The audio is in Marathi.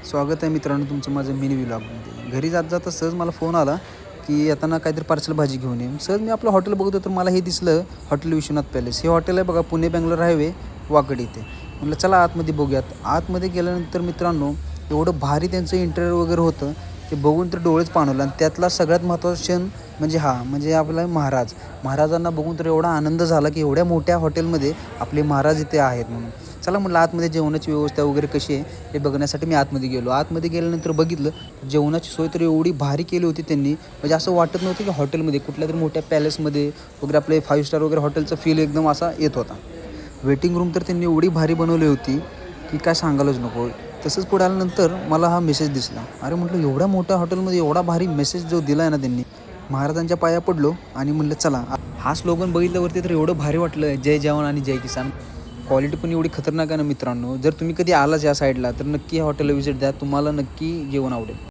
स्वागत आहे मित्रांनो तुमचं माझं मिनी व्लॉगमध्ये. घरी जात जाता सहज मला फोन आला की येताना काहीतरी पार्सल भाजी घेऊन ये. सहज मी आपलं हॉटेल बघतो तर मला हे दिसलं हॉटेल विश्वनाथ पॅलेस. हे हॉटेल आहे बघा पुणे बेंगलोर हायवे वाकड इथे. म्हटलं चला आतमध्ये बघूयात. आतमध्ये गेल्यानंतर मित्रांनो एवढं भारी त्यांचं इंटेरियर वगैरे होतं ते बघून तर डोळेच पाणवलं. आणि त्यातला सगळ्यात महत्त्वाचा क्षण म्हणजे आपला महाराजांना बघून तर एवढा आनंद झाला की एवढ्या मोठ्या हॉटेलमध्ये आपले महाराज इथे आहेत म्हणून. चला म्हटलं आतमध्ये जेवणाची व्यवस्था वगैरे कशी आहे हे बघण्यासाठी मी आतमध्ये गेलो. आतमध्ये गेल्यानंतर बघितलं जेवणाची सोय तर एवढी भारी केली होती त्यांनी, म्हणजे असं वाटत नव्हतं की हॉटेलमध्ये कुठल्या तरी मोठ्या पॅलेसमध्ये वगैरे आपले 5 स्टार वगैरे हॉटेलचा फील एकदम असा येत होता. वेटिंग रूम तर त्यांनी एवढी भारी बनवली होती की काय सांगायलाच नको. तसंच पुढे आल्यानंतर मला हा मेसेज दिसला. अरे म्हटलं एवढ्या मोठ्या हॉटेलमध्ये एवढा भारी मेसेज जो दिला आहे ना त्यांनी. महाराजांच्या पाया पडलो आणि म्हटलं चला. हा स्लोगन बघितल्यावरती तर एवढं भारी वाटलं, जय जवान आणि जय किसान. क्वालिटी पण एवढी खतरनाक आहे ना मित्रांनो. जर तुम्ही कधी आलाच या साईडला तर नक्की या हॉटेलला व्हिजिट द्या, तुम्हाला नक्की जेवण आवडेल.